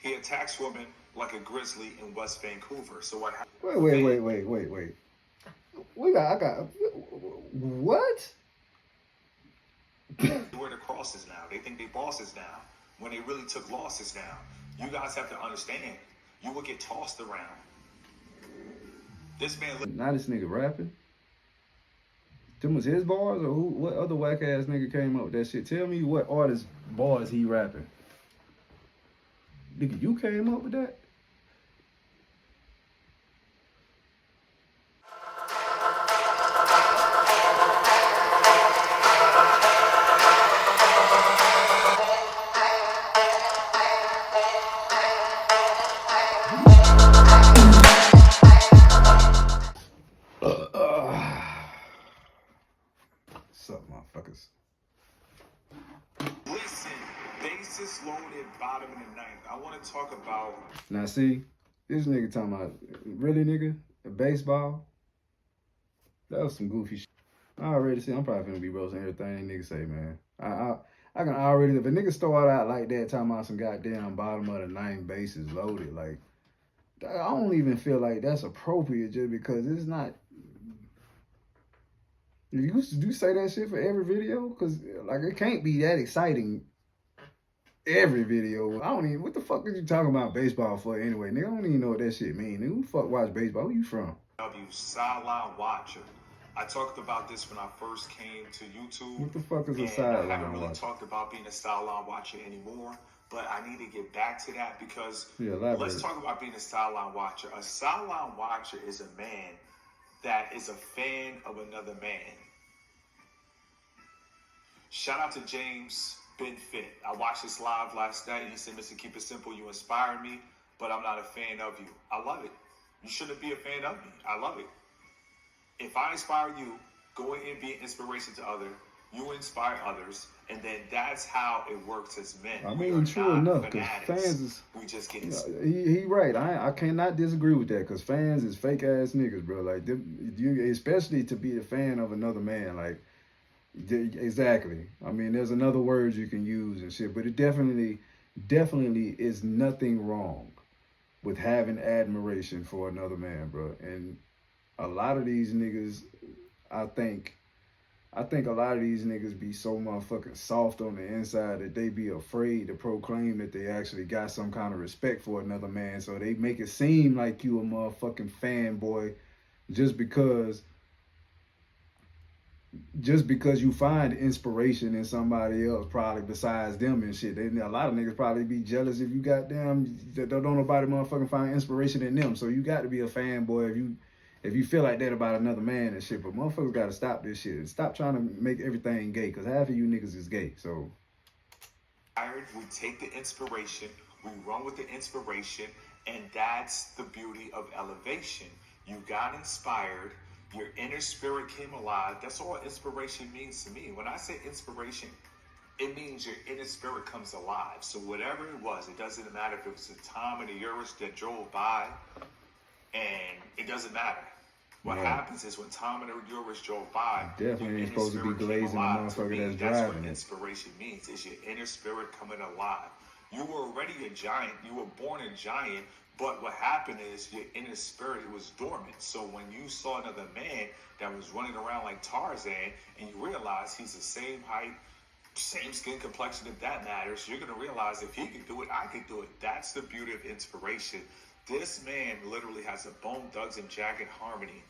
He attacks women like a grizzly in West Vancouver. So what happened? Wait. I got, what? Where the crosses now. They think they bosses now when they really took losses now. You guys have to understand, you will get tossed around. This man... Now this nigga rapping? Them was his bars, or who? What other whack ass nigga came up with that shit? Tell me what artist bars he rapping. Nigga, you came up with that? What's up, motherfuckers? Listen, bases loaded, bottom in the ninth. I want to talk about... Now see, this nigga talking about, really nigga? The baseball? That was some goofy shit. I already see, I'm probably gonna be roasting everything nigga say, man. I can already, if a nigga start out like that talking about some goddamn bottom of the ninth bases loaded, like, I don't even feel like that's appropriate just because it's not. You used to do say that shit for every video? Because, like, it can't be that exciting every video. I don't even, what the fuck are you talking about baseball for anyway? Nigga, I don't even know what that shit mean. Nigga, who the fuck watch baseball? Where you from? Sideline watcher. I talked about this when I first came to YouTube. What the fuck is a sideline watcher? I haven't really talked about being a sideline watcher anymore, but I need to get back to that because let's talk about being a sideline watcher. A sideline watcher is a man that is a fan of another man. Shout out to James Been Fit. I watched this live last night and he said, Mr. Keep It Simple, you inspire me, but I'm not a fan of you. I love it. You shouldn't be a fan of me. I love it. If I inspire you, go in and be an inspiration to others. You inspire others, and then that's how it works as men. I mean, true enough, because fans is... We just get... He right. I cannot disagree with that, because fans is fake-ass niggas, bro. Like, you, especially to be a fan of another man, like, exactly. I mean, there's another word you can use and shit, but it definitely is nothing wrong with having admiration for another man, bro. And a lot of these niggas, I think a lot of these niggas be so motherfucking soft on the inside that they be afraid to proclaim that they actually got some kind of respect for another man. So they make it seem like you a motherfucking fanboy just because you find inspiration in somebody else, probably besides them and shit. A lot of niggas probably be jealous if you goddamn don't nobody motherfucking find inspiration in them. So you got to be a fanboy if you feel like that about another man and shit. But motherfuckers got to stop this shit and stop trying to make everything gay, because half of you niggas is gay. So we take the inspiration, we run with the inspiration, and that's the beauty of elevation. You got inspired. Your inner spirit came alive. That's all inspiration means to me. When I say inspiration, it means your inner spirit comes alive. So whatever it was, it doesn't matter if it was a Tom and a Urus that drove by, and it doesn't matter. What happens is when Tom and the Urus drove by, definitely ain't supposed to be glazing the motherfucker that's driving. That's what inspiration means. It's your inner spirit coming alive. You were already a giant. You were born a giant. But what happened is your inner spirit was dormant. So when you saw another man that was running around like Tarzan and you realize he's the same height, same skin complexion, if that matters, you're going to realize if he could do it, I could do it. That's the beauty of inspiration. This man literally has a Bone Thugs and Jacket harmony,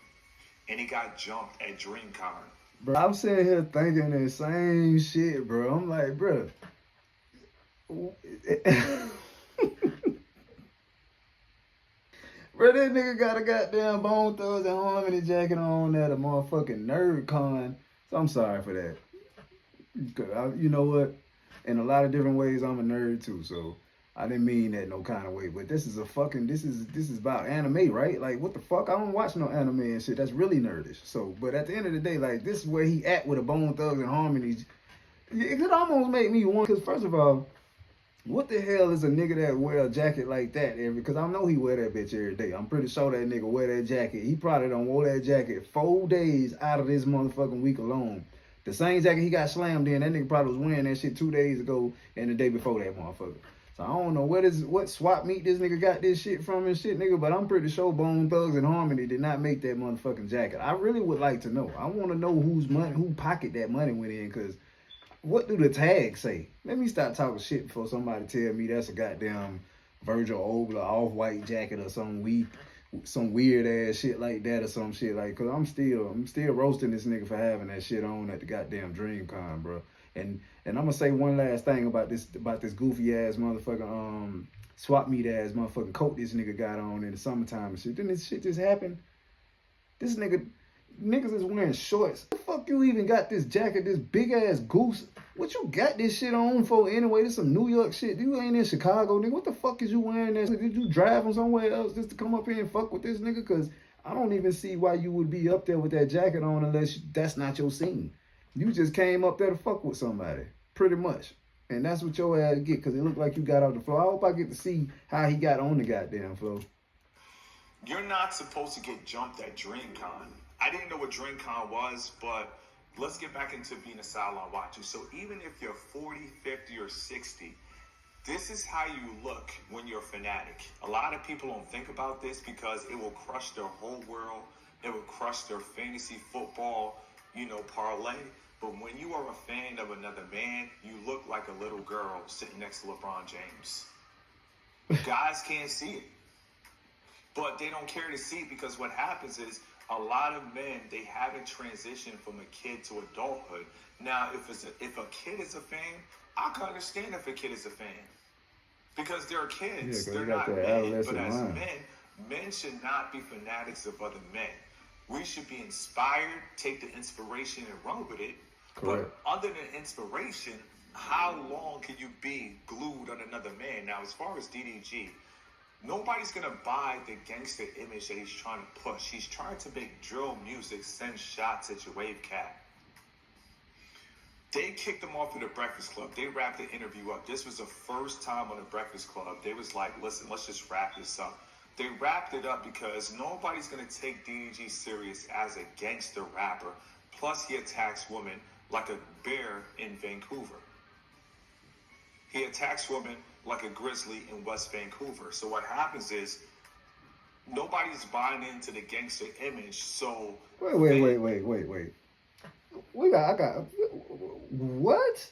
and he got jumped at DreamCon. Bro, I'm sitting here thinking the same shit, bro. I'm like, bro. Bro, that nigga got a goddamn Bone Thugs and Harmony jacket on at a motherfucking nerd con. So I'm sorry for that. You know what? In a lot of different ways, I'm a nerd too. So I didn't mean that no kind of way. But this is about anime, right? Like, what the fuck? I don't watch no anime and shit. That's really nerdish. So, but at the end of the day, like, this is where he at with a Bone Thugs and Harmony. It could almost make me want, because first of all, what the hell is a nigga that wear a jacket like that? Because I know he wear that bitch every day. I'm pretty sure that nigga wear that jacket. He probably done wore that jacket 4 days out of this motherfucking week alone. The same jacket he got slammed in, that nigga probably was wearing that shit 2 days ago and the day before that motherfucker. So I don't know what swap meet this nigga got this shit from and shit, nigga. But I'm pretty sure Bone Thugs and Harmony did not make that motherfucking jacket. I really would like to know. I want to know who pocket that money went in, cause what do the tags say? Let me stop talking shit before somebody tell me that's a goddamn Virgil Ogler off-white jacket or some weird ass shit like that or some shit like. Cause I'm still roasting this nigga for having that shit on at the goddamn DreamCon, bro. And I'm gonna say one last thing about this goofy ass motherfucking swap meet ass motherfucking coat this nigga got on in the summertime and shit. Didn't this shit just happen? This niggas is wearing shorts. The fuck you even got this jacket, this big ass goose? What you got this shit on for anyway? This some New York shit. You ain't in Chicago, nigga. What the fuck is you wearing that? Did you drive from somewhere else just to come up here and fuck with this nigga? Cause I don't even see why you would be up there with that jacket on unless that's not your scene. You just came up there to fuck with somebody, pretty much. And that's what your ass get, because it looked like you got off the floor. I hope I get to see how he got on the goddamn floor. You're not supposed to get jumped at DreamCon. I didn't know what DreamCon was, but let's get back into being a sideline watcher. So even if you're 40, 50, or 60, this is how you look when you're a fanatic. A lot of people don't think about this because it will crush their whole world. It will crush their fantasy football, parlay. But when you are a fan of another man, you look like a little girl sitting next to LeBron James. Guys can't see it. But they don't care to see it because what happens is a lot of men, they haven't transitioned from a kid to adulthood. Now, if a kid is a fan, I can understand if a kid is a fan. Because they're kids. Yeah, they're not men. But as men should not be fanatics of other men. We should be inspired, take the inspiration and run with it. Correct. But other than inspiration, how long can you be glued on another man? Now, as far as DDG, nobody's going to buy the gangster image that he's trying to push. He's trying to make drill music, send shots at your wave cat. They kicked him off of the Breakfast Club. They wrapped the interview up. This was the first time on the Breakfast Club. They was like, listen, let's just wrap this up. They wrapped it up because nobody's going to take DDG serious as a gangster rapper. Plus, he attacks women like a bear in Vancouver. He attacks women like a grizzly in West Vancouver. So what happens is nobody's buying into the gangster image. So wait. What?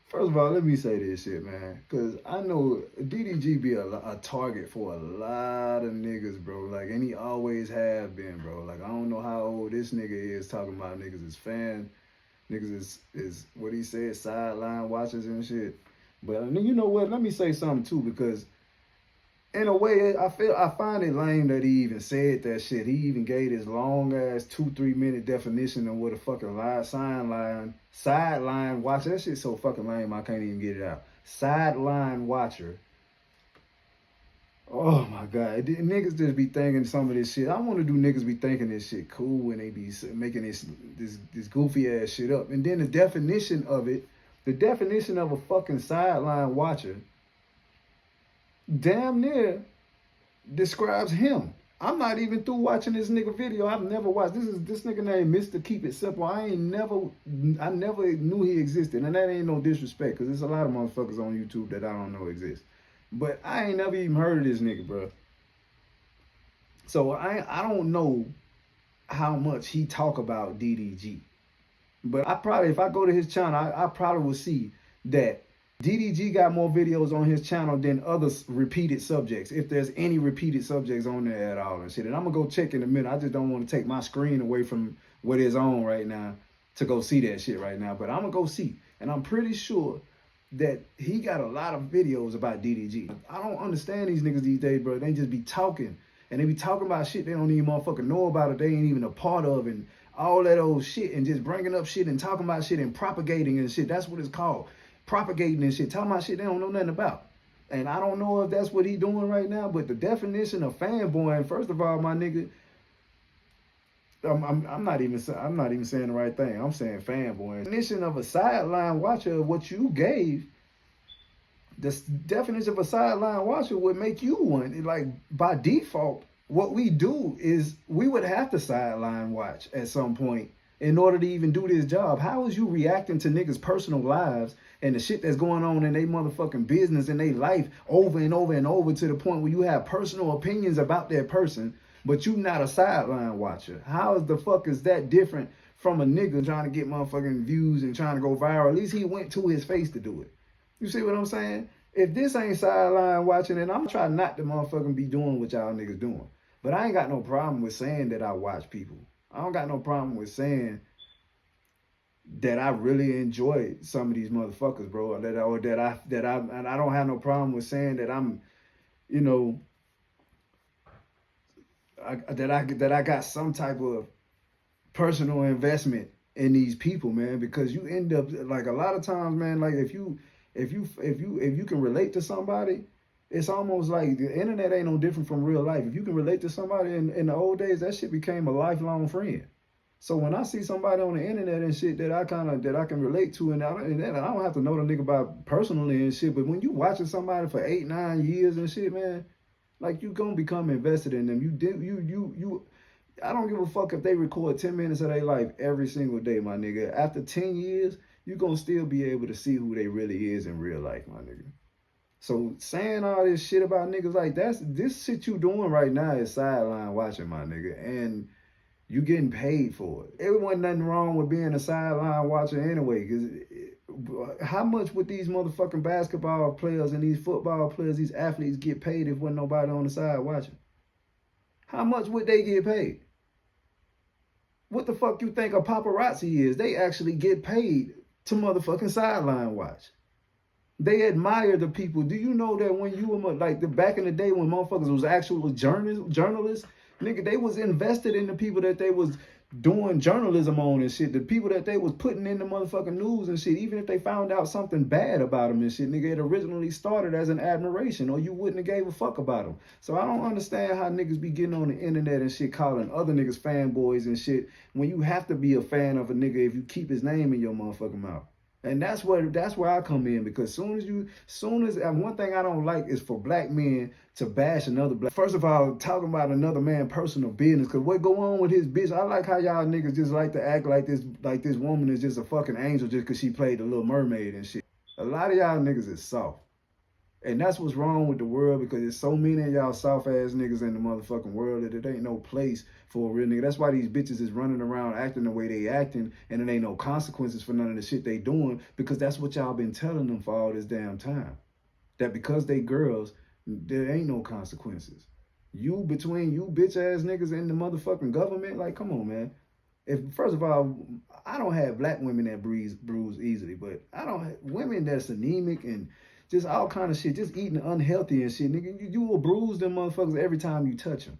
First of all, let me say this shit, man, because I know DDG be a target for a lot of niggas, bro. Like, and he always have been, bro. Like, I don't know how old this nigga is talking about niggas is fan. Niggas is what he said, sideline watchers and shit. But you know what? Let me say something too, because in a way, I find it lame that he even said that shit. He even gave this long ass 2-3 minute definition of what a fucking sideline watcher. That shit's so fucking lame, I can't even get it out. Sideline watcher. Oh my God, niggas just be thinking some of this shit. I want to do niggas be thinking this shit cool when they be making this goofy ass shit up. And then the definition of it, the definition of a fucking sideline watcher, damn near describes him. I'm not even through watching this nigga video. I've never watched. This nigga named Mr. Keep It Simple. I never knew he existed, and that ain't no disrespect, because there's a lot of motherfuckers on YouTube that I don't know exist. But I ain't never even heard of this nigga, bro. So I don't know how much he talk about DDG. But if I go to his channel, I probably will see that DDG got more videos on his channel than other repeated subjects, if there's any repeated subjects on there at all and shit. And I'm going to go check in a minute. I just don't want to take my screen away from what is on right now to go see that shit right now. But I'm going to go see. And I'm pretty sure that he got a lot of videos about DDG. I don't understand these niggas these days, bro. They just be talking. And they be talking about shit they don't even motherfucking know about it. They ain't even a part of, and all that old shit, and just bringing up shit and talking about shit and propagating and shit. That's what it's called. Propagating and shit. Talking about shit they don't know nothing about. And I don't know if that's what he doing right now, but the definition of fanboy, first of all, my nigga, I'm not even saying the right thing. I'm saying fanboy. The definition of a sideline watcher, what you gave, the definition of a sideline watcher would make you one. Like, by default, what we do is we would have to sideline watch at some point in order to even do this job. How is you reacting to niggas' personal lives and the shit that's going on in their motherfucking business and their life over and over and over to the point where you have personal opinions about that person, but you not a sideline watcher? How is the fuck is that different from a nigga trying to get motherfucking views and trying to go viral? At least he went to his face to do it. You see what I'm saying? If this ain't sideline watching, then I'm trying not to motherfucking be doing what y'all niggas doing. But I ain't got no problem with saying that I watch people. I don't got no problem with saying that I really enjoy some of these motherfuckers, bro. And I don't have no problem with saying that I'm, you know, that I got some type of personal investment in these people, man. Because you end up like a lot of times, man. Like if you can relate to somebody, it's almost like the internet ain't no different from real life. If you can relate to somebody in the old days, that shit became a lifelong friend. So when I see somebody on the internet and shit that I can relate to, and I don't have to know the nigga about personally and shit, but when you watching somebody for 8, 9 years and shit, man, like you gonna become invested in them. I don't give a fuck if they record 10 minutes of their life every single day, my nigga. After 10 years, you gonna still be able to see who they really is in real life, my nigga. So saying all this shit about niggas like this shit you doing right now is sideline watching, my nigga, and you getting paid for it. There wasn't nothing wrong with being a sideline watcher anyway, because how much would these motherfucking basketball players and these football players, these athletes get paid if wasn't nobody on the side watching? How much would they get paid? What the fuck you think a paparazzi is? They actually get paid to motherfucking sideline watch. They admire the people. Do you know that when you were like back in the day when motherfuckers was actual journalists, nigga, they was invested in the people that they was doing journalism on and shit. The people that they was putting in the motherfucking news and shit. Even if they found out something bad about them and shit, nigga, it originally started as an admiration, or you wouldn't have gave a fuck about them. So I don't understand how niggas be getting on the internet and shit calling other niggas fanboys and shit when you have to be a fan of a nigga if you keep his name in your motherfucking mouth. And that's where I come in, because soon as one thing I don't like is for black men to bash another black. First of all, talking about another man's personal business, because what go on with his bitch? I like how y'all niggas just like to act like this woman is just a fucking angel just because she played the Little Mermaid and shit. A lot of y'all niggas is soft. And that's what's wrong with the world, because there's so many of y'all soft ass niggas in the motherfucking world that it ain't no place for a real nigga. That's why these bitches is running around acting the way they acting, and it ain't no consequences for none of the shit they doing, because that's what y'all been telling them for all this damn time. That because they girls, there ain't no consequences. Between you bitch ass niggas and the motherfucking government, like, come on, man. First of all, I don't have black women that bruise easily, but I don't have women that's anemic and just all kind of shit, just eating unhealthy and shit, nigga. You will bruise them motherfuckers every time you touch them.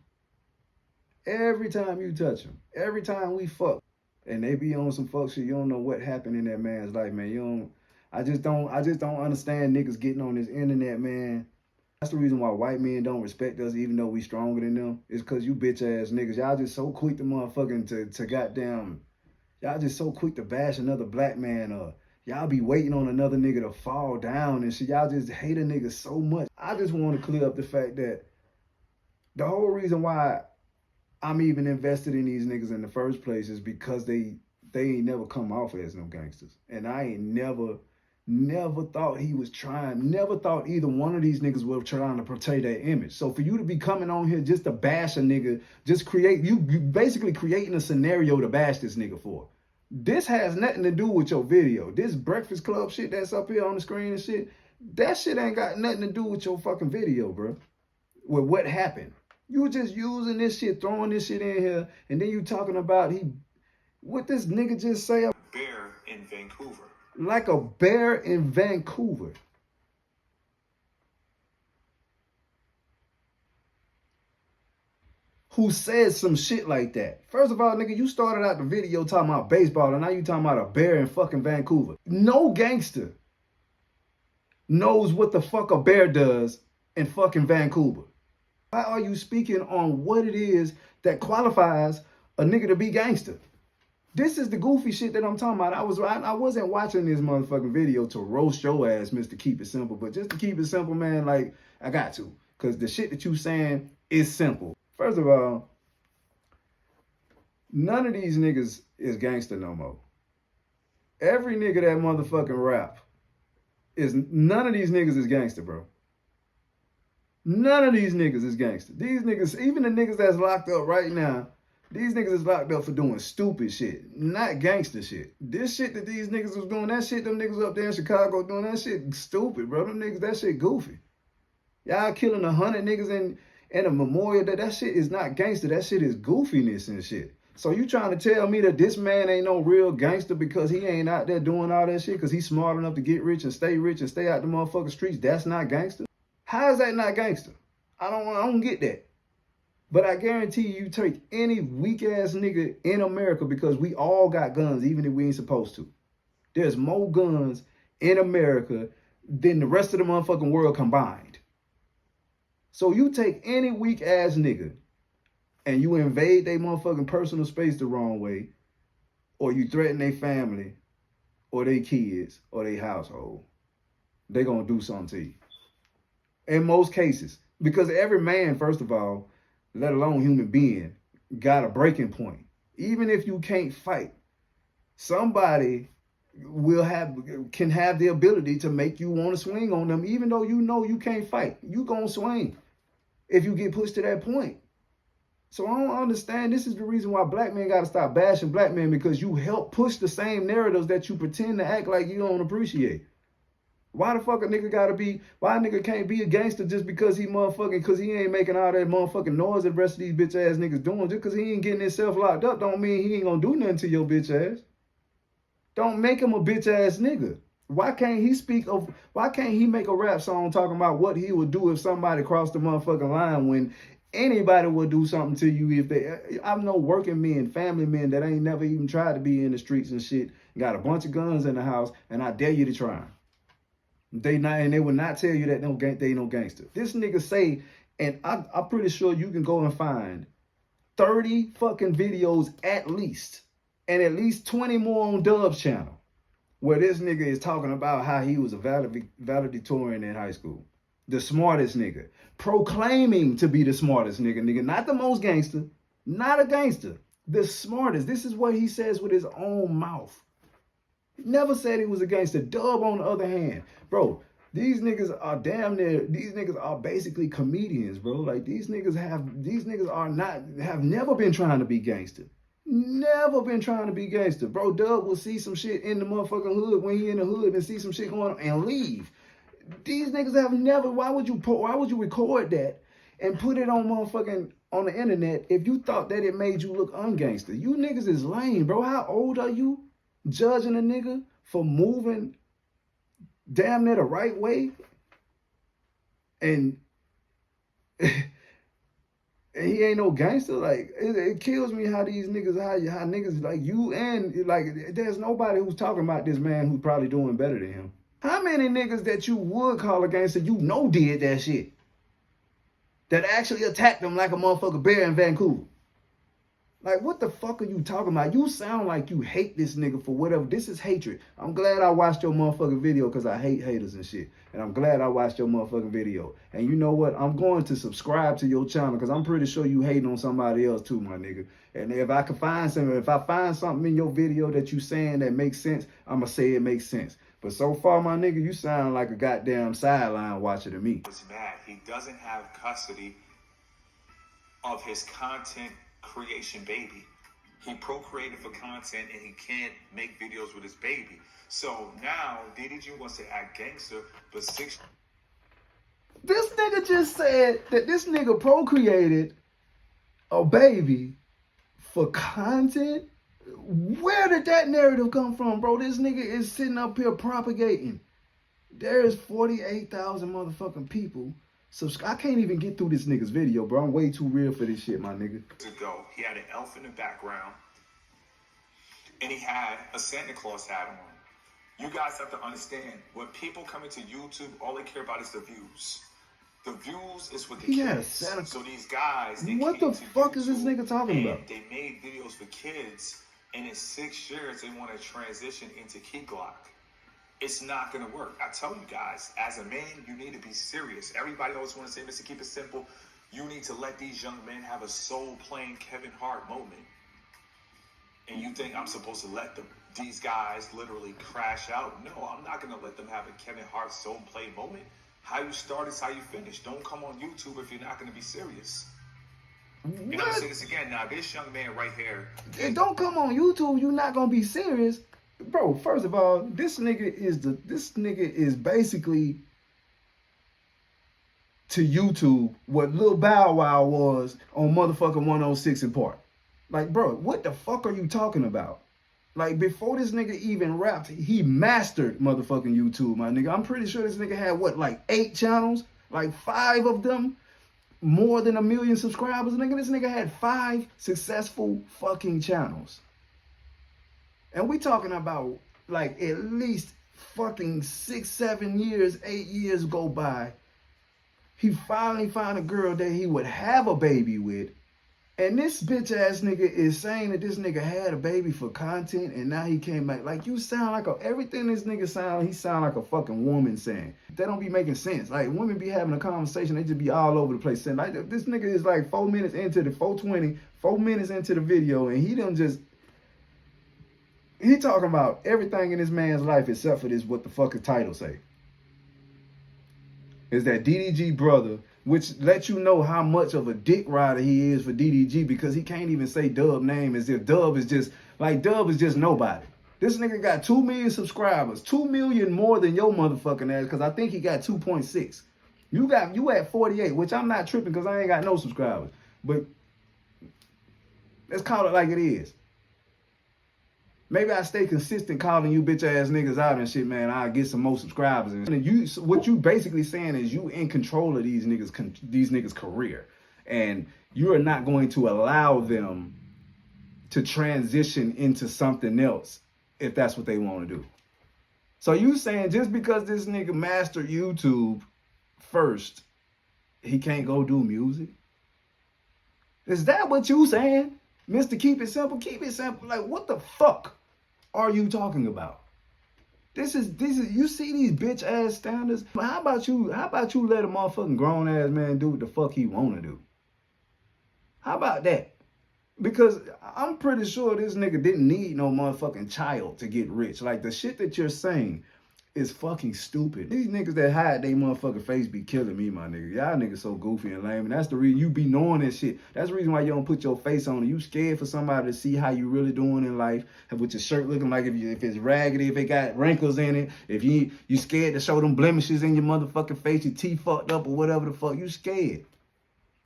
Every time you touch them. Every time we fuck. And they be on some fuck shit, you don't know what happened in that man's life, man. I just don't understand niggas getting on this internet, man. That's the reason why white men don't respect us, even though we stronger than them. It's because you bitch ass niggas, y'all just so quick to motherfucking to goddamn, y'all just so quick to bash another black man up. Y'all be waiting on another nigga to fall down and shit. Y'all just hate a nigga so much. I just want to clear up the fact that the whole reason why I'm even invested in these niggas in the first place is because they ain't never come off as no gangsters. And I ain't never thought never thought either one of these niggas were trying to portray that image. So for you to be coming on here just to bash a nigga, you basically creating a scenario to bash this nigga for. This has nothing to do with your video. This Breakfast Club shit that's up here on the screen and shit, that shit ain't got nothing to do with your fucking video, bro. With what happened. You just using this shit, throwing this shit in here, and then you talking about what this nigga just say? Bear in Vancouver. Like a bear in Vancouver. Who says some shit like that? First of all, nigga, you started out the video talking about baseball, and now you talking about a bear in fucking Vancouver. No gangster knows what the fuck a bear does in fucking Vancouver. Why are you speaking on what it is that qualifies a nigga to be gangster? This is the goofy shit that I'm talking about. I wasn't watching this motherfucking video to roast your ass, Mr. Keep It Simple, but just to keep it simple, man, like, I got to. Because the shit that you saying is simple. First of all, none of these niggas is gangster no more. Every nigga that motherfucking rap is, none of these niggas is gangster, bro. None of these niggas is gangster. These niggas, even the niggas that's locked up right now, these niggas is locked up for doing stupid shit, not gangster shit. This shit that these niggas was doing, that shit them niggas up there in Chicago doing, that shit stupid, bro. Them niggas, that shit goofy. Y'all killing 100 niggas in a memorial, that shit is not gangster. That shit is goofiness and shit. So you trying to tell me that this man ain't no real gangster because he ain't out there doing all that shit because he's smart enough to get rich and stay out the motherfucking streets? That's not gangster? How is that not gangster? I don't get that. But I guarantee you take any weak ass nigga in America, because we all got guns even if we ain't supposed to. There's more guns in America than the rest of the motherfucking world combined. So you take any weak ass nigga and you invade their motherfucking personal space the wrong way, or you threaten their family or their kids or their household, they gonna do something to you. In most cases. Because every man, first of all, let alone human being, got a breaking point. Even if you can't fight, somebody can have the ability to make you want to swing on them, even though you know you can't fight. You gonna swing if you get pushed to that point. So I don't understand. This is the reason why black men got to stop bashing black men, because you help push the same narratives that you pretend to act like you don't appreciate. Why the fuck a nigga gotta be, why a nigga can't be a gangster just because he motherfucking, because he ain't making all that motherfucking noise that the rest of these bitch ass niggas doing? Just because he ain't getting himself locked up don't mean he ain't gonna do nothing to your bitch ass. Don't make him a bitch ass nigga. Why can't he make a rap song talking about what he would do if somebody crossed the motherfucking line, when anybody would do something to you if they, I know working men, family men that ain't never even tried to be in the streets and shit, got a bunch of guns in the house, and I dare you to try them. They will not tell you that they no gangster. This nigga say, and I'm pretty sure you can go and find 30 fucking videos at least, and at least 20 more on Dub's channel, where this nigga is talking about how he was a valedictorian in high school. The smartest nigga. Proclaiming to be the smartest nigga, not the most gangster, not a gangster, the smartest. This is what he says with his own mouth. Never said he was a gangster. Dub, on the other hand, bro, these niggas are damn near, these niggas are basically comedians, bro. Like these niggas have never been trying to be gangster. Never been trying to be gangster. Bro, Dub will see some shit in the motherfucking hood when he in the hood and see some shit going on and leave. These niggas have never, why would you record that and put it on motherfucking, on the internet if you thought that it made you look ungangster? You niggas is lame, bro. How old are you? Judging a nigga for moving damn near the right way, and he ain't no gangster. Like it kills me how these niggas, how niggas like you, and like there's nobody who's talking about this man who's probably doing better than him. How many niggas that you would call a gangster you know did that shit, that actually attacked them like a motherfucker bear in Vancouver? Like, what the fuck are you talking about? You sound like you hate this nigga for whatever. This is hatred. I'm glad I watched your motherfucking video because I hate haters and shit. And I'm glad I watched your motherfucking video. And you know what? I'm going to subscribe to your channel because I'm pretty sure you hating on somebody else too, my nigga. And if I find something in your video that you saying that makes sense, I'm going to say it makes sense. But so far, my nigga, you sound like a goddamn sideline watcher to me. It's mad. He doesn't have custody of his content creation baby. He procreated for content and he can't make videos with his baby. So now DDG wants to act gangster, but This nigga just said that this nigga procreated a baby for content? Where did that narrative come from, bro? This nigga is sitting up here propagating. There's 48,000 motherfucking people. I can't even get through this nigga's video, bro. I'm way too real for this shit, my nigga. Ago, he had an elf in the background, and he had a Santa Claus hat on. You guys have to understand, when people come into YouTube, all they care about is the views. The views is what the kids. So these guys, what the fuck is this nigga talking about? They made videos for kids, and in 6 years, they want to transition into Key Glock. It's not going to work. I tell you guys, as a man, you need to be serious. Everybody always want to say, Mr. Keep It Simple. You need to let these young men have a soul-playing Kevin Hart moment. And you think I'm supposed to let these guys literally crash out? No, I'm not going to let them have a Kevin Hart so play moment. How you start is how you finish. Don't come on YouTube if you're not going to be serious. What? And I'm going to say this again. Now, this young man right here. If don't come on YouTube, you're not going to be serious. Bro, first of all, this nigga is basically to YouTube what Lil Bow Wow was on motherfucking 106 in Park. Like, bro, what the fuck are you talking about? Like, before this nigga even rapped, he mastered motherfucking YouTube, my nigga. I'm pretty sure this nigga had, what, like 8 channels? Like 5 of them? More than 1 million subscribers? Nigga, this nigga had 5 successful fucking channels. And we talking about, like, at least fucking 6, 7 years, 8 years go by. He finally found a girl that he would have a baby with. And this bitch ass nigga is saying that this nigga had a baby for content and now he came back. Like, you sound like everything this nigga sound, he sound like a fucking woman saying. That don't be making sense. Like, women be having a conversation, they just be all over the place saying, like, this nigga is like 4 minutes into the 4:20, 4 minutes into the video, and he done just, he talking about everything in this man's life except for this, what the fuck the title say. Is that DDG brother, which lets you know how much of a dick rider he is for DDG, because he can't even say Dub name as if Dub is just, like, Dub is just nobody. This nigga got 2 million subscribers, 2 million more than your motherfucking ass, because I think he got 2.6. You at 48, which I'm not tripping because I ain't got no subscribers. But let's call it like it is. Maybe I stay consistent calling you bitch ass niggas out and shit, man. I'll get some more subscribers. And what you basically saying is you in control of these niggas' career, and you are not going to allow them to transition into something else if that's what they want to do. So you saying just because this nigga mastered YouTube first, he can't go do music? Is that what you saying? Mr. Keep It Simple? Keep it simple. Like, what the fuck are you talking about? This is you see these bitch ass standards? How about you let a motherfucking grown ass man do what the fuck he wanna do? How about that? Because I'm pretty sure this nigga didn't need no motherfucking child to get rich. Like, the shit that you're saying is fucking stupid. These niggas that hide they motherfucking face be killing me, my nigga. Y'all niggas so goofy and lame, and that's the reason you be knowing this shit. That's the reason why you don't put your face on it. You scared for somebody to see how you really doing in life, with your shirt looking like if it's raggedy, if it got wrinkles in it, if you scared to show them blemishes in your motherfucking face, your teeth fucked up or whatever the fuck. You scared.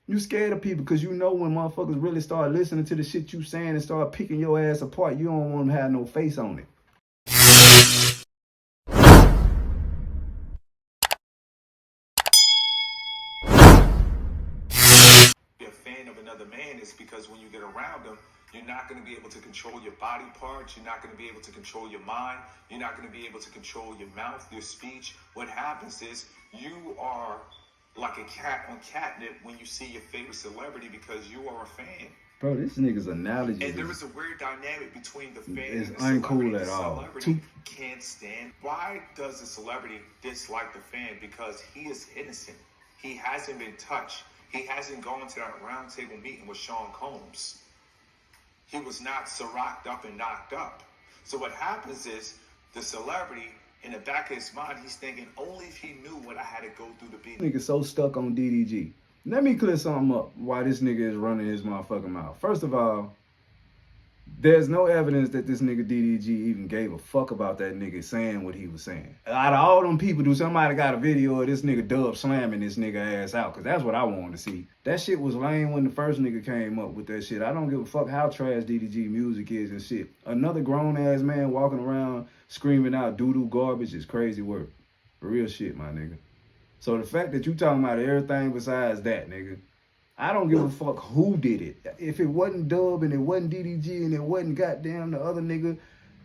You scared of people because you know when motherfuckers really start listening to the shit you saying and start picking your ass apart, you don't want them to have no face on it. Man is because when you get around them, you're not going to be able to control your body parts. You're not going to be able to control your mind. You're not going to be able to control your mouth, your speech. What happens is you are like a cat on catnip when you see your favorite celebrity because you are a fan. Bro, this nigga's analogy. And there is a weird dynamic between the fan and the uncool celebrity. at all. The celebrity can't stand. Why does the celebrity dislike the fan? Because he is innocent. He hasn't been touched. He hasn't gone to that round table meeting with Sean Combs. He was not Ciroc'd up and knocked up. So what happens is the celebrity, in the back of his mind, he's thinking, only if he knew what I had to go through to be. Nigga so stuck on DDG. Let me clear something up why this nigga is running his motherfucking mouth. First of all, there's no evidence that this nigga DDG even gave a fuck about that nigga saying what he was saying. Out of all them people, do somebody got a video of this nigga Dub slamming this nigga ass out? Because that's what I wanted to see. That shit was lame when the first nigga came up with that shit. I don't give a fuck how trash DDG music is and shit. Another grown-ass man walking around screaming out doo-doo garbage is crazy work. Real shit, my nigga. So the fact that you talking about everything besides that, nigga, I don't give a fuck who did it. If it wasn't Dub and it wasn't DDG and it wasn't goddamn the other nigga,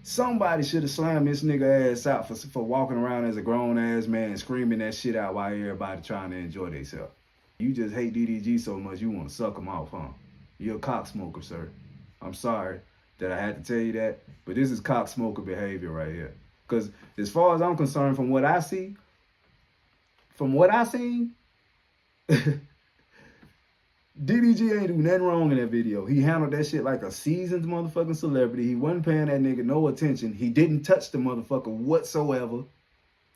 somebody should have slammed this nigga ass out for walking around as a grown ass man and screaming that shit out while everybody trying to enjoy themselves. You just hate DDG so much you want to suck him off, huh? You're a cocksmoker, sir. I'm sorry that I had to tell you that, but this is cocksmoker behavior right here. Because as far as I'm concerned, from what I see, from what I seen, DDG ain't do nothing wrong in that video. He handled that shit like a seasoned motherfucking celebrity. He wasn't paying that nigga no attention. He didn't touch the motherfucker whatsoever.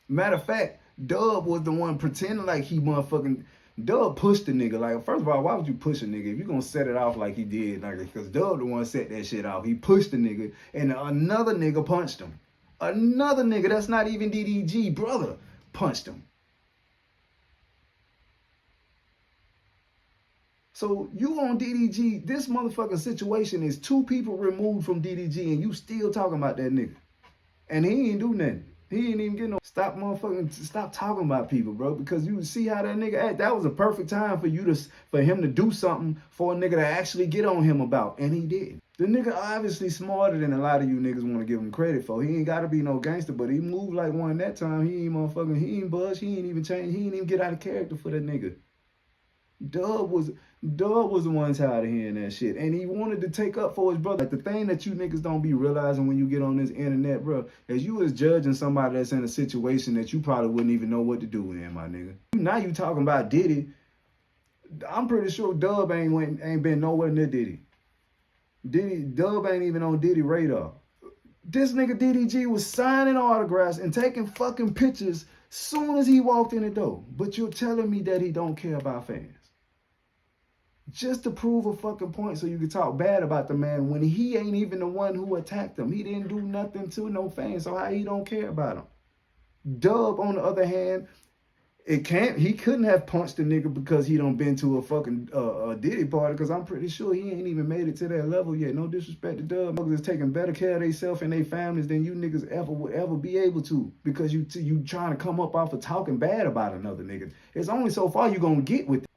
Matter of fact, Dub was the one pretending like he motherfucking... Dub pushed the nigga. Like, first of all, why would you push a nigga if you gonna set it off like he did? Like, because Dub the one set that shit off. He pushed the nigga, and another nigga punched him. Another nigga that's not even DDG, brother, punched him. So you on DDG, this motherfucking situation is 2 people removed from DDG and you still talking about that nigga. And he ain't do nothing. He ain't even get no, stop talking about people, bro, because you see how that nigga act. That was a perfect time for him to do something for a nigga to actually get on him about, and he did. The nigga obviously smarter than a lot of you niggas want to give him credit for. He ain't got to be no gangster, but he moved like one that time. He ain't budge, he ain't even change, he ain't even get out of character for that nigga. Dub was the one tired of hearing that shit, and he wanted to take up for his brother. Like, the thing that you niggas don't be realizing when you get on this internet, bro, is you is judging somebody that's in a situation that you probably wouldn't even know what to do in, my nigga. Now you talking about Diddy. I'm pretty sure Dub ain't been nowhere near Diddy. Dub ain't even on Diddy radar. This nigga DDG was signing autographs and taking fucking pictures soon as he walked in the door. But you're telling me that he don't care about fans. Just to prove a fucking point so you can talk bad about the man when he ain't even the one who attacked him. He didn't do nothing to no fans, so how he don't care about him? Dub, on the other hand, he couldn't have punched the nigga because he done been to a fucking Diddy party, because I'm pretty sure he ain't even made it to that level yet. No disrespect to Dub. Motherfuckers is taking better care of themselves and their families than you niggas would ever be able to, because you trying to come up off of talking bad about another nigga. It's only so far you gonna get with it.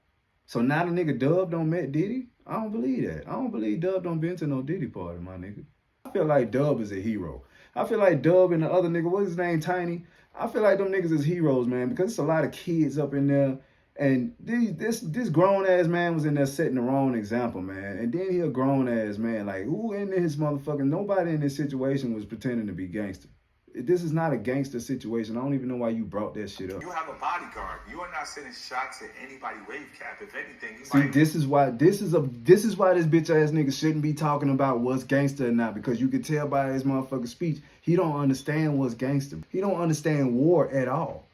So now the nigga Dub don't met Diddy? I don't believe that. I don't believe Dub don't been to no Diddy party, my nigga. I feel like Dub is a hero. I feel like Dub and the other nigga, what's his name, Tiny? I feel like them niggas is heroes, man, because it's a lot of kids up in there. And this grown-ass man was in there setting the wrong example, man. And then he a grown-ass man. Like, who in his motherfucking... Nobody in this situation was pretending to be gangster. This is not a gangster situation. I don't even know why you brought that shit up. You have a bodyguard. You are not sending shots at anybody wave cap. If anything, See, this is why this bitch ass nigga shouldn't be talking about what's gangster or not, because you can tell by his motherfucking speech, he don't understand what's gangster. He don't understand war at all.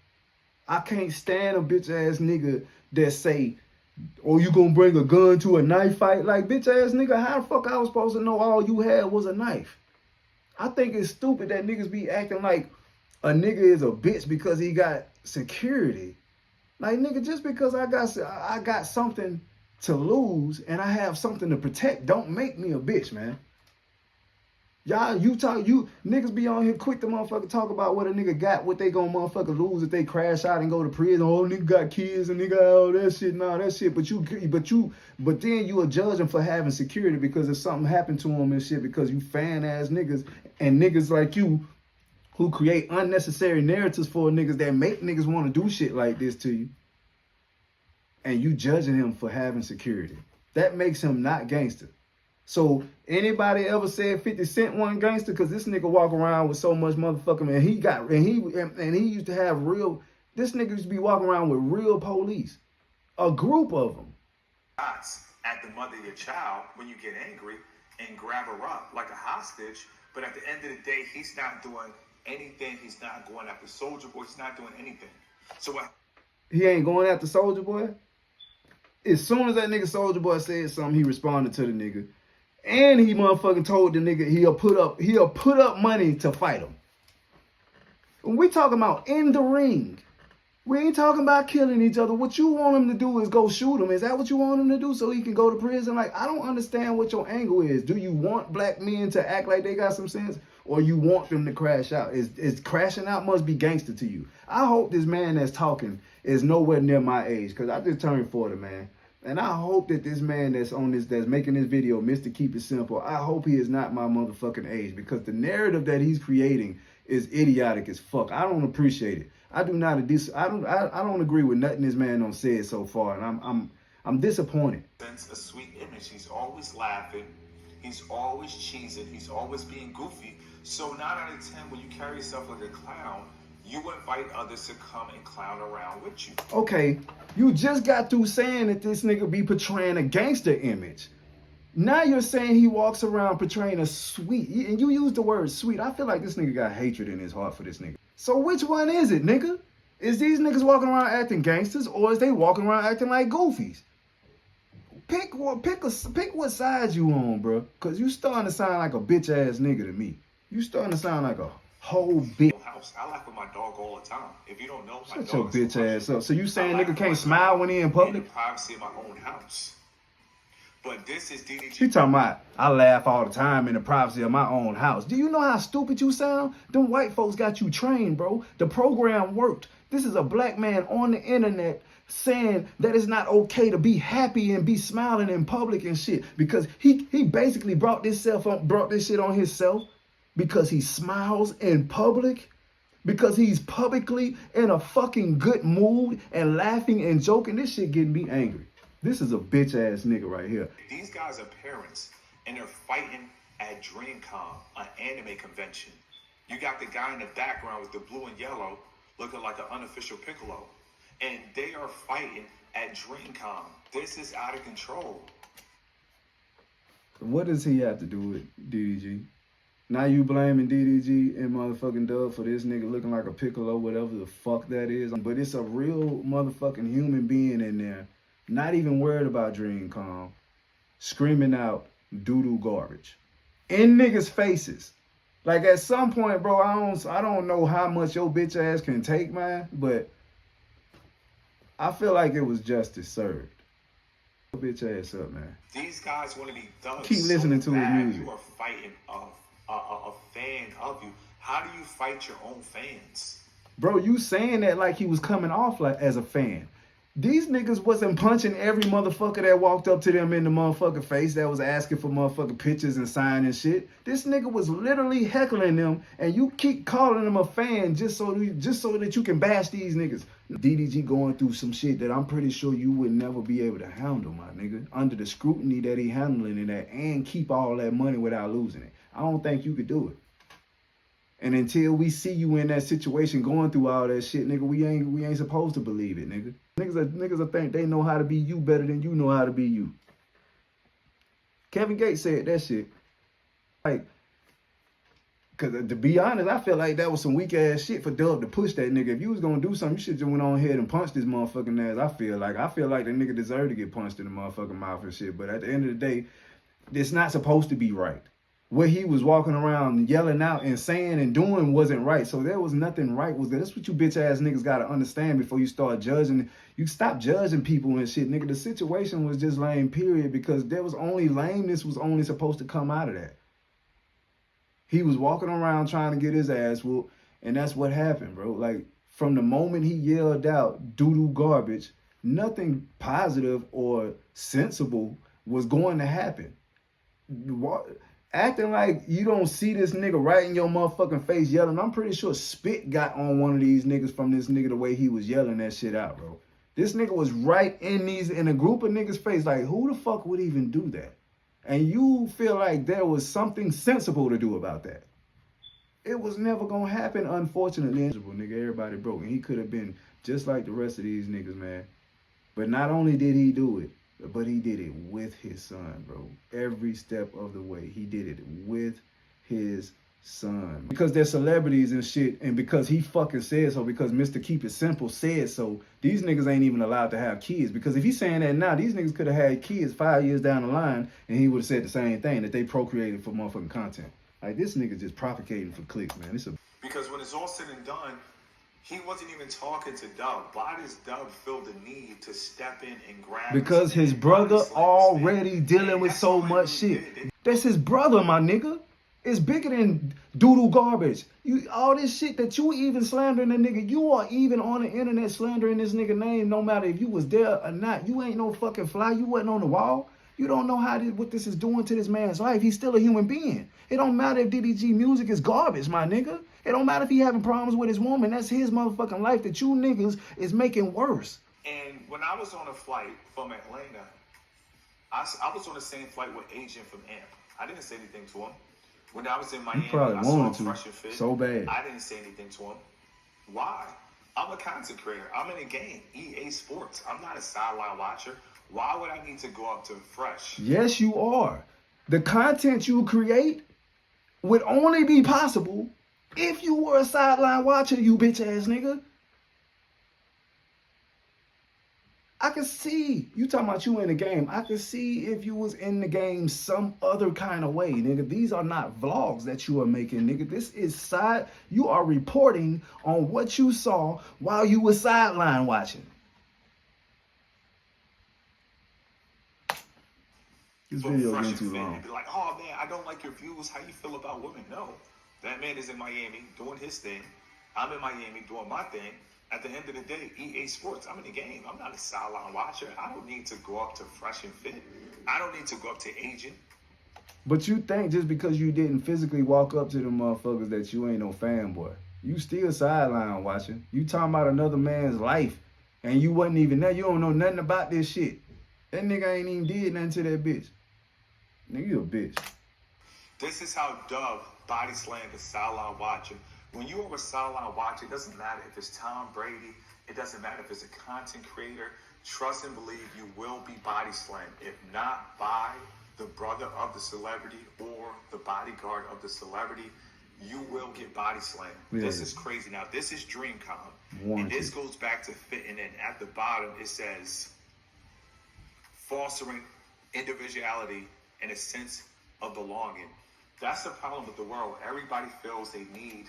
I can't stand a bitch ass nigga that say, oh, you gonna bring a gun to a knife fight? Like, bitch ass nigga, how the fuck I was supposed to know all you had was a knife? I think it's stupid that niggas be acting like a nigga is a bitch because he got security. Like, nigga, just because I got something to lose and I have something to protect don't make me a bitch, man. Y'all, you niggas be on here quick to motherfucker talk about what a nigga got, what they gonna motherfucker lose if they crash out and go to prison. Oh, nigga got kids and nigga got all that shit and all that shit. But then you are judging for having security because if something happened to him and shit, because you fan ass niggas and niggas like you who create unnecessary narratives for niggas that make niggas want to do shit like this to you. And you judging him for having security. That makes him not gangster. So anybody ever said 50 Cent wasn't gangster? Because this nigga walk around with so much motherfucking, and he used to have real, this nigga used to be walking around with real police. A group of them. At the mother of your child when you get angry and grab her up like a hostage, but at the end of the day, he's not doing anything. He's not going after Soulja Boy. He's not doing anything. So what? He ain't going after Soulja Boy? As soon as that nigga Soulja Boy said something, he responded to the nigga. And he motherfucking told the nigga he'll put up money to fight him. When we talking about in the ring, we ain't talking about killing each other. What you want him to do is go shoot him. Is that what you want him to do so he can go to prison? Like, I don't understand what your angle is. Do you want black men to act like they got some sense? Or you want them to crash out? Is crashing out must be gangster to you? I hope this man that's talking is nowhere near my age, because I just turned 40, man. And I hope that this man that's making this video, Mr. Keep It Simple, I hope he is not my motherfucking age, because the narrative that he's creating is idiotic as fuck. I don't appreciate it. I don't agree with nothing this man done said so far, and I'm disappointed. That's a sweet image. He's always laughing. He's always cheesing. He's always being goofy. So 9 out of 10, when you carry yourself like a clown, you invite others to come and clown around with you. Okay, You just got through saying that this nigga be portraying a gangster image. Now you're saying he walks around portraying a sweet, and you use the word sweet. I feel like this nigga got hatred in his heart for this nigga. So which one is it, nigga? Is these niggas walking around acting gangsters, or is they walking around acting like goofies? Pick what side you on, bro. Cause you starting to sound like a bitch ass nigga to me. You starting to sound like a whole bitch. House. I laugh with my dog all the time. If you don't know, my Shut dog your bitch ass up. So you saying nigga can't smile when he in public? In the privacy of my own house. But this is DDG. She talking about, I laugh all the time in the privacy of my own house. Do you know how stupid you sound? Them white folks got you trained, bro. The program worked. This is a black man on the internet saying that it's not okay to be happy and be smiling in public and shit. Because he basically brought this shit on himself because he smiles in public. Because he's publicly in a fucking good mood and laughing and joking. This shit getting me angry. This is a bitch ass nigga right here. These guys are parents and they're fighting at DreamCon, an anime convention. You got the guy in the background with the blue and yellow looking like an unofficial Piccolo. And they are fighting at DreamCon. This is out of control. What does he have to do with DDG? Now you blaming DDG and motherfucking Dub for this nigga looking like a Piccolo, whatever the fuck that is. But it's a real motherfucking human being in there. Not even worried about DreamCon, screaming out doo-doo garbage in niggas' faces. Like at some point, bro, I don't know how much your bitch ass can take, man, but I feel like it was justice served. Bitch ass up, man. These guys want to be thugs. Keep listening to his music. You are fighting a fan of you. How do you fight your own fans? Bro, you saying that like he was coming off like as a fan. These niggas wasn't punching every motherfucker that walked up to them in the motherfucking face that was asking for motherfucking pictures and signing shit. This nigga was literally heckling them, and you keep calling them a fan just so that you can bash these niggas. DDG going through some shit that I'm pretty sure you would never be able to handle, my nigga. Under the scrutiny that he handling in that and keep all that money without losing it. I don't think you could do it. And until we see you in that situation going through all that shit, nigga, we ain't supposed to believe it, nigga. Niggas will think they know how to be you better than you know how to be you. Kevin Gates said that shit. Like, cause to be honest, I feel like that was some weak ass shit for Dub to push that nigga. If you was gonna do something, you should just went on ahead and punched this motherfucking ass. I feel like the nigga deserved to get punched in the motherfucking mouth and shit. But at the end of the day, it's not supposed to be right. What he was walking around yelling out and saying and doing wasn't right. So there was nothing right was there. That's what you bitch ass niggas gotta understand before you start judging. You stop judging people and shit, nigga. The situation was just lame, period, because there was only lameness was only supposed to come out of that. He was walking around trying to get his ass whooped, and that's what happened, bro. Like, from the moment he yelled out doo-doo garbage, nothing positive or sensible was going to happen. Acting like you don't see this nigga right in your motherfucking face yelling. I'm pretty sure spit got on one of these niggas from this nigga the way he was yelling that shit out, bro. This nigga was right in a group of niggas' face. Like, who the fuck would even do that? And you feel like there was something sensible to do about that. It was never gonna happen, unfortunately. Nigga, everybody broke. And he could have been just like the rest of these niggas, man. But not only did he do it, but he did it with his son, bro. Every step of the way, he did it with his son. Because they're celebrities and shit, and because he fucking said so, because Mr. Keep It Simple said so, these niggas ain't even allowed to have kids. Because if he's saying that now, these niggas could have had kids 5 years down the line, and he would have said the same thing, that they procreated for motherfucking content. Like, this nigga just propagating for clicks, man. Because when it's all said and done, he wasn't even talking to Dub. Why does Dub feel the need to step in and grab? Because his brother already dealing with so much shit. That's his brother, my nigga. It's bigger than doodle garbage. All this shit that you even slandering the nigga, you are even on the internet slandering this nigga name, no matter if you was there or not. You ain't no fucking fly. You wasn't on the wall. You don't know what this is doing to this man's life. He's still a human being. It don't matter if DDG music is garbage, my nigga. It don't matter if he having problems with his woman. That's his motherfucking life that you niggas is making worse. And when I was on a flight from Atlanta, I was on the same flight with Agent from AMP. I didn't say anything to him. When I was in Miami, You probably I saw him wanted fresh and fit. so bad. I didn't say anything to him. Why? I'm a content creator. I'm in a game, EA Sports. I'm not a sideline watcher. Why would I need to go up to Fresh? Yes, you are. The content you create would only be possible if you were a sideline watcher, you bitch ass nigga. I could see, you talking about you in the game, I could see if you was in the game some other kind of way, nigga. These are not vlogs that you are making, nigga. This is you are reporting on what you saw while you were sideline watching. This video getting too long. Be like, oh man, I don't like your views. How you feel about women? No. That man is in Miami doing his thing. I'm in Miami doing my thing. At the end of the day, EA Sports, I'm in the game. I'm not a sideline watcher. I don't need to go up to Fresh and Fit. I don't need to go up to Agent. But you think just because you didn't physically walk up to them motherfuckers that you ain't no fanboy. You still sideline watching. You talking about another man's life and you wasn't even there. You don't know nothing about this shit. That nigga ain't even did nothing to that bitch. Nigga, you a bitch. This is how Dub body slammed a sideline watcher. When you are a sideline watcher, it doesn't matter if it's Tom Brady. It doesn't matter if it's a content creator. Trust and believe you will be body slammed. If not by the brother of the celebrity or the bodyguard of the celebrity, you will get body slammed. Yeah. This is crazy. Now, this is DreamCon. And this goes back to fitting in. At the bottom, it says, fostering individuality and a sense of belonging. That's the problem with the world. Everybody feels they need.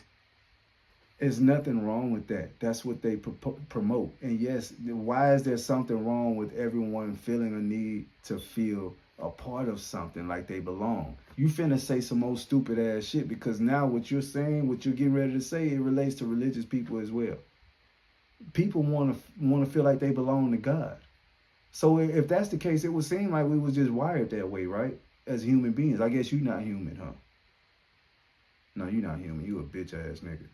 There's nothing wrong with that. That's what they promote. And yes, why is there something wrong with everyone feeling a need to feel a part of something like they belong? You finna say some old stupid ass shit because now what you're saying, what you're getting ready to say, it relates to religious people as well. People want to feel like they belong to God. So if that's the case, it would seem like we was just wired that way, right? As human beings. I guess you're not human, huh? No, you're not human. You a bitch ass nigga.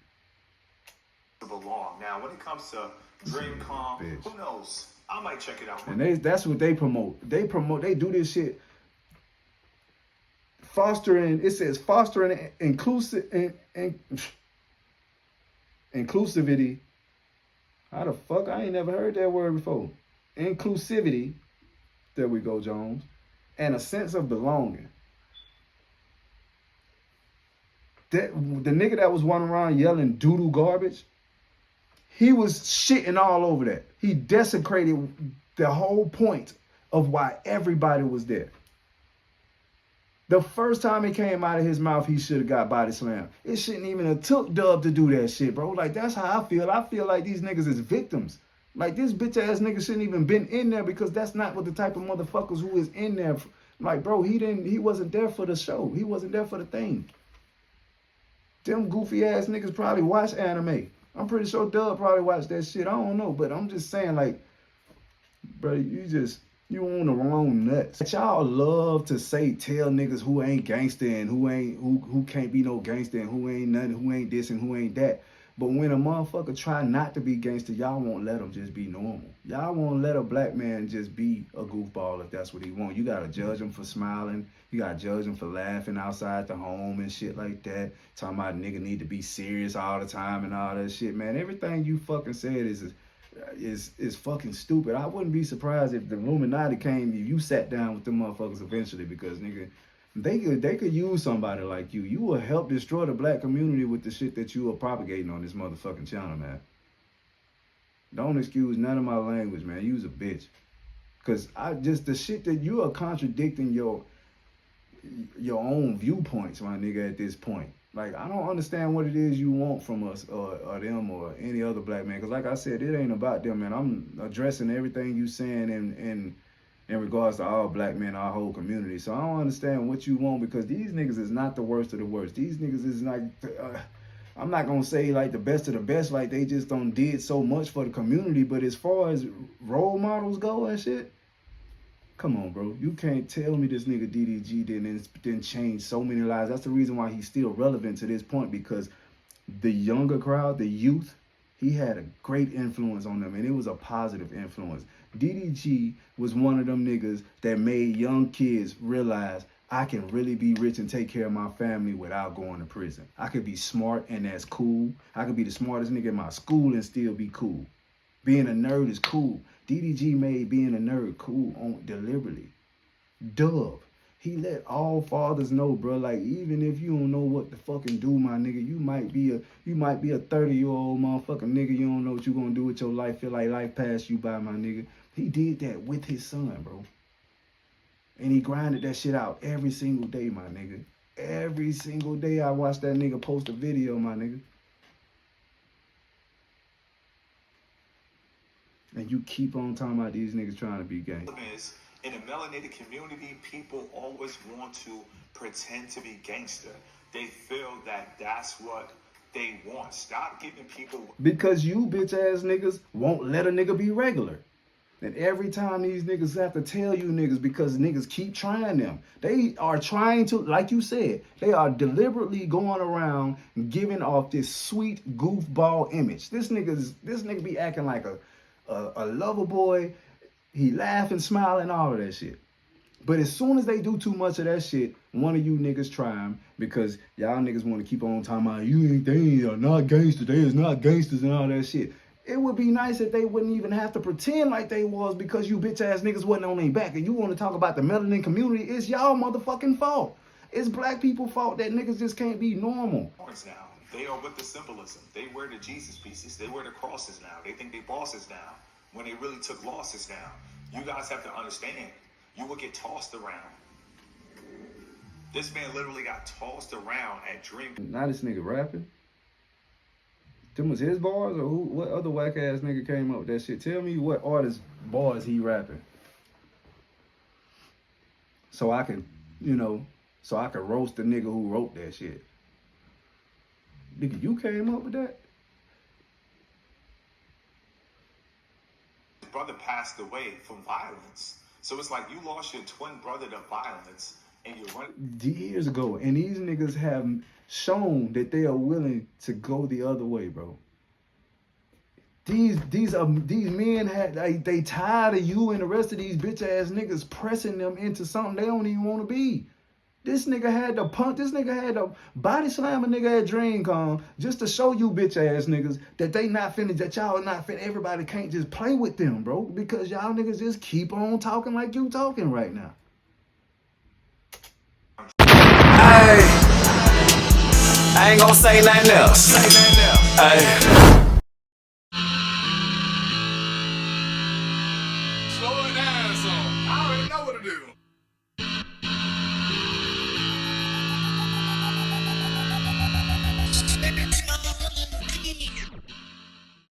Belong. Now, when it comes to DreamCon, who knows? I might check it out. And that's what they promote. They do this shit. Fostering, it says fostering inclusivity. How the fuck? I ain't never heard that word before. Inclusivity. There we go, Jones. And a sense of belonging. The nigga that was running around yelling doo-doo garbage, he was shitting all over that. He desecrated the whole point of why everybody was there. The first time it came out of his mouth, he should have got body slammed. It shouldn't even have took Dub to do that shit, bro. Like, that's how I feel. I feel like these niggas is victims. Like, this bitch ass nigga shouldn't even been in there because that's not what the type of motherfuckers who is in there. Like, bro, he wasn't there for the show. He wasn't there for the thing. Them goofy ass niggas probably watch anime. I'm pretty sure Dub probably watched that shit. I don't know, but I'm just saying, like, bro, you on the wrong nuts. Y'all love to tell niggas who ain't gangster and who can't be no gangster and who ain't nothing, who ain't this and who ain't that. But when a motherfucker try not to be gangster, y'all won't let him just be normal. Y'all won't let a black man just be a goofball if that's what he want. You gotta judge him for smiling. You gotta judge him for laughing outside the home and shit like that. Talking about nigga need to be serious all the time and all that shit, man. Everything you fucking said is fucking stupid. I wouldn't be surprised if the Illuminati came, you sat down with them motherfuckers eventually because nigga, they could use somebody like you. You will help destroy the black community with the shit that you are propagating on this motherfucking channel, man. Don't excuse none of my language, man. You's a bitch. Cause the shit that you are contradicting your own viewpoints, my nigga, at this point. Like, I don't understand what it is you want from us or them or any other black man. Cause like I said, it ain't about them, man. I'm addressing everything you saying in regards to all black men, our whole community. So I don't understand what you want because these niggas is not the worst of the worst. These niggas is like, I'm not going to say like the best of the best, like they just did so much for the community. But as far as role models go and shit, come on, bro. You can't tell me this nigga DDG didn't change so many lives. That's the reason why he's still relevant to this point because the younger crowd, the youth, he had a great influence on them and it was a positive influence. DDG was one of them niggas that made young kids realize I can really be rich and take care of my family without going to prison. I could be smart and that's cool. I could be the smartest nigga in my school and still be cool. Being a nerd is cool. DDG made being a nerd cool on deliberately. Dub, he let all fathers know, bro. Like, even if you don't know what to fucking do, my nigga, you might be a 30-year-old motherfucking nigga. You don't know what you gonna do with your life. Feel like life passed you by, my nigga. He did that with his son, bro. And he grinded that shit out every single day, my nigga. Every single day I watch that nigga post a video, my nigga. And you keep on talking about these niggas trying to be gangsters. In the melanated community, people always want to pretend to be gangster. They feel that that's what they want. Stop giving people... Because you bitch ass niggas won't let a nigga be regular. And every time these niggas have to tell you niggas, because niggas keep trying them. They are trying to, like you said, they are deliberately going around giving off this sweet goofball image. This nigga be acting like a lover boy. He laughing, smiling, all of that shit. But as soon as they do too much of that shit, one of you niggas try him, because y'all niggas want to keep on talking about they are not gangsters, they is not gangsters and all that shit. It would be nice if they wouldn't even have to pretend like they was, because you bitch ass niggas wasn't on their back. And you want to talk about the melanin community, it's y'all motherfucking fault. It's black people's fault that niggas just can't be normal. Now, they are with the symbolism. They wear the Jesus pieces. They wear the crosses now. They think they bosses now, when they really took losses now. You guys have to understand, you will get tossed around. This man literally got tossed around at DreamCon. Now this nigga rapping? Them was his bars, or who? What other whack ass nigga came up with that shit? Tell me what artist bars he rapping, so I can, so I can roast the nigga who wrote that shit. Nigga, you came up with that? His brother passed away from violence, so it's like you lost your twin brother to violence, and you're running years ago, and these niggas have shown that they are willing to go the other way, bro. These men they tired of you and the rest of these bitch ass niggas pressing them into something they don't even want to be. This nigga had to body slam a nigga at DreamCon just to show you bitch ass niggas that they not finna, that y'all not finna, everybody can't just play with them, bro, because y'all niggas just keep on talking like you talking right now. I ain't gonna say nothing else. Hey. Slow it down, son. I already know what to do.